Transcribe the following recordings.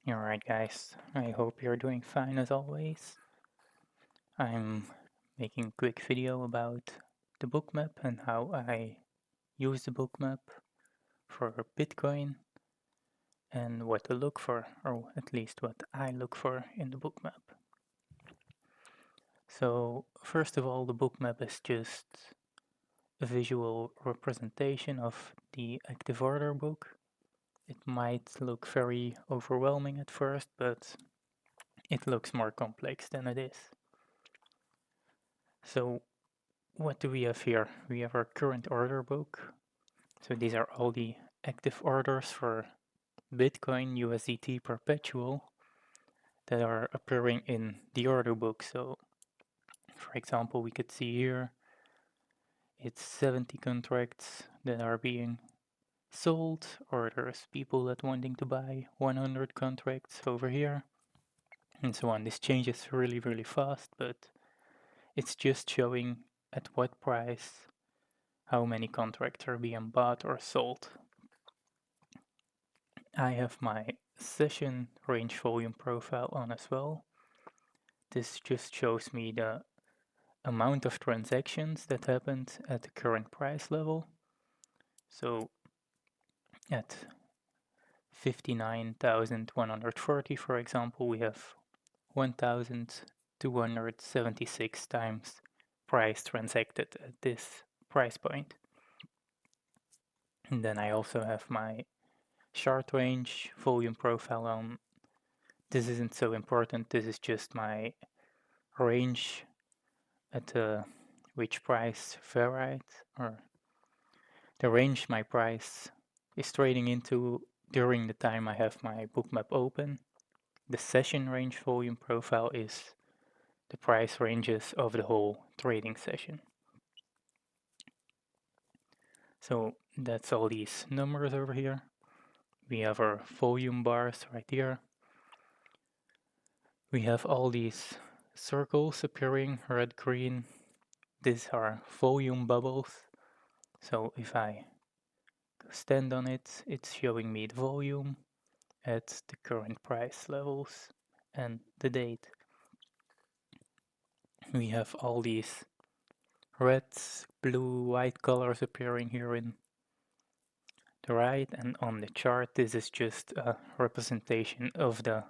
Alright guys, I hope you're doing fine as always. I'm making a quick video about the Bookmap and how I use the Bookmap for Bitcoin and what to look for, or at least what I look for in the Bookmap. So first of all, the Bookmap is just a visual representation of the active order book. It might look very overwhelming at first, but it looks more complex than it is. So what do we have here? We have our current order book. So these are all the active orders for Bitcoin USDT perpetual that are appearing in the order book. So for example, we could see here it's 70 contracts that are being sold, or there's people that wanting to buy 100 contracts over here, and so on. This changes really fast, but it's just showing at what price how many contracts are being bought or sold. I have my session range volume profile on as well. This just shows me the amount of transactions that happened at the current price level. So at 59,140, for example, we have 1,276 times price transacted at this price point. And then I also have my short range volume profile on. This isn't so important, this is just my range at which price varied, or the range my price is trading into during the time I have my bookmap open. The session range volume profile is the price ranges of the whole trading session. So that's all these numbers over here. We have our volume bars right here. We have all these circles appearing, red, green. These are volume bubbles. So if I stand on it, it's showing me the volume at the current price levels and the date. We have all these red, blue, white colors appearing here in the right, and on the chart this is just a representation of the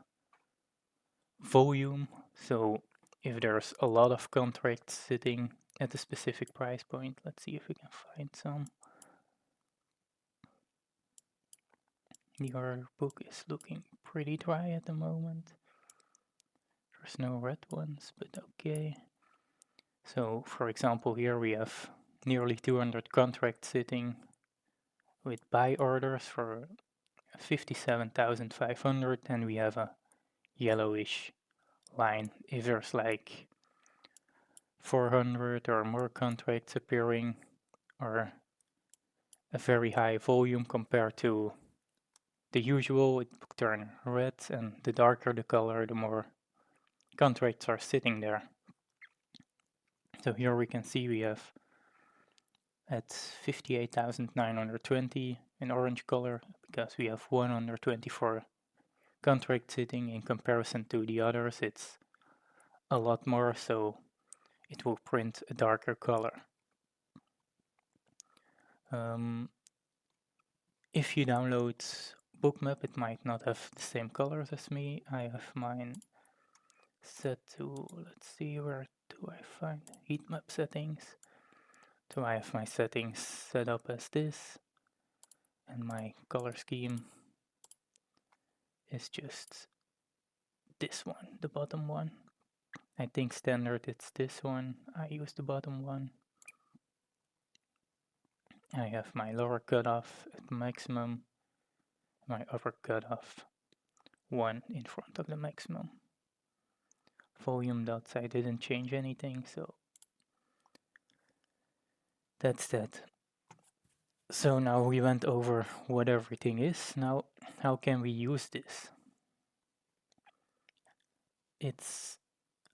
volume. So if there's a lot of contracts sitting at a specific price point, let's see if we can find some. The order book is looking pretty dry at the moment. There's no red ones, but okay. So for example, here we have nearly 200 contracts sitting with buy orders for 57,500, and we have a yellowish line. If there's like 400 or more contracts appearing, or a very high volume compared to the usual, it will turn red, and the darker the color, the more contracts are sitting there. So here we can see we have at 58,920 in orange color because we have 124 contracts sitting. In comparison to the others, it's a lot more, so it will print a darker color. If you download Bookmap, it might not have the same colors as me. I have mine set to, let's see, where do I find heat map settings? So I have my settings set up as this, and my color scheme is just this one, the bottom one. I think standard it's this one. I use the bottom one. I have my lower cutoff at maximum, my upper cutoff 1 in front of the maximum. Volume dots, I didn't change anything, so that's that. So now we went over what everything is. Now, how can we use this? It's,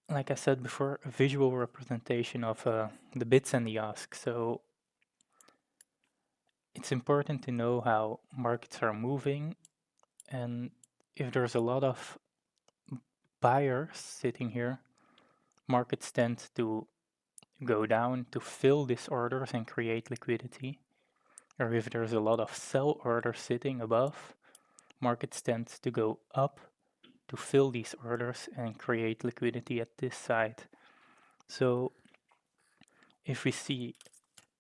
like I said before, a visual representation of the bits and the asks. So it's important to know how markets are moving, and if there's a lot of buyers sitting here, markets tend to go down to fill these orders and create liquidity. Or if there's a lot of sell orders sitting above, markets tend to go up to fill these orders and create liquidity at this side. So if we see,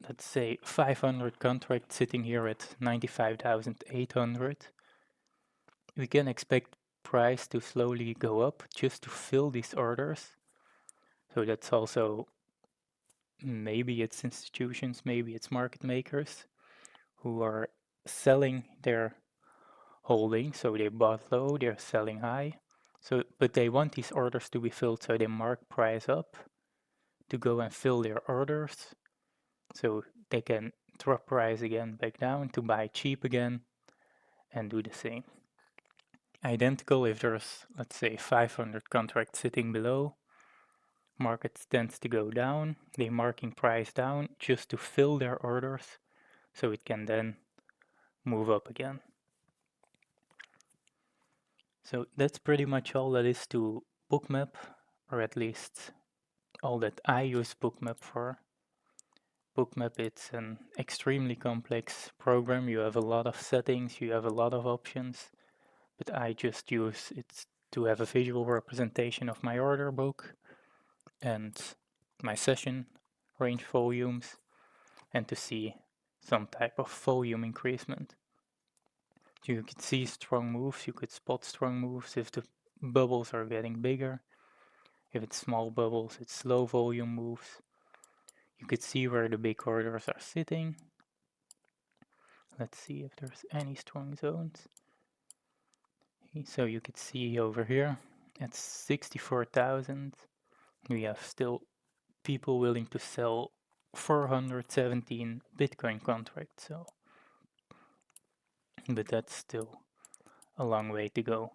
let's say, 500 contracts sitting here at 95,800, we can expect price to slowly go up just to fill these orders. So that's also, maybe it's institutions, maybe it's market makers who are selling their holding. So they bought low, they're selling high. So, but they want these orders to be filled, so they mark price up to go and fill their orders. So they can drop price again back down to buy cheap again and do the same. Identical if there's, let's say, 500 contracts sitting below, market tends to go down, they're marking price down just to fill their orders so it can then move up again. So that's pretty much all that is to Bookmap, or at least all that I use Bookmap for. Bookmap, it's an extremely complex program. You have a lot of settings, you have a lot of options, but I just use it to have a visual representation of my order book and my session range volumes, and to see some type of volume increasement. You could see strong moves, you could spot strong moves if the bubbles are getting bigger. If it's small bubbles, it's slow volume moves. You could see where the big orders are sitting. Let's see if there's any strong zones. So you could see over here at 64,000, we have still people willing to sell 417 Bitcoin contracts. So, but that's still a long way to go.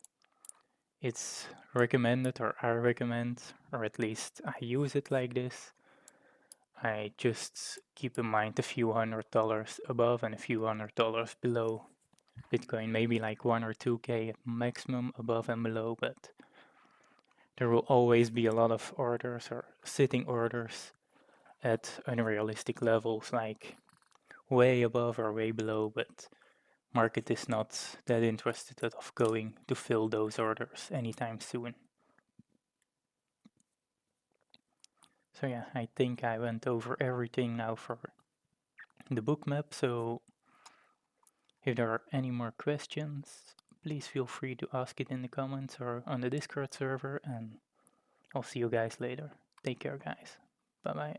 It's recommended, or I recommend, or at least I use it like this. I just keep in mind a few $100 above and a few $100 below Bitcoin, maybe like 1 or 2K at maximum above and below, but there will always be a lot of orders or sitting orders at unrealistic levels, like way above or way below, but market is not that interested of going to fill those orders anytime soon. So yeah, I think I went over everything now for the Bookmap, so if there are any more questions, please feel free to ask it in the comments or on the Discord server, and I'll see you guys later. Take care, guys. Bye bye.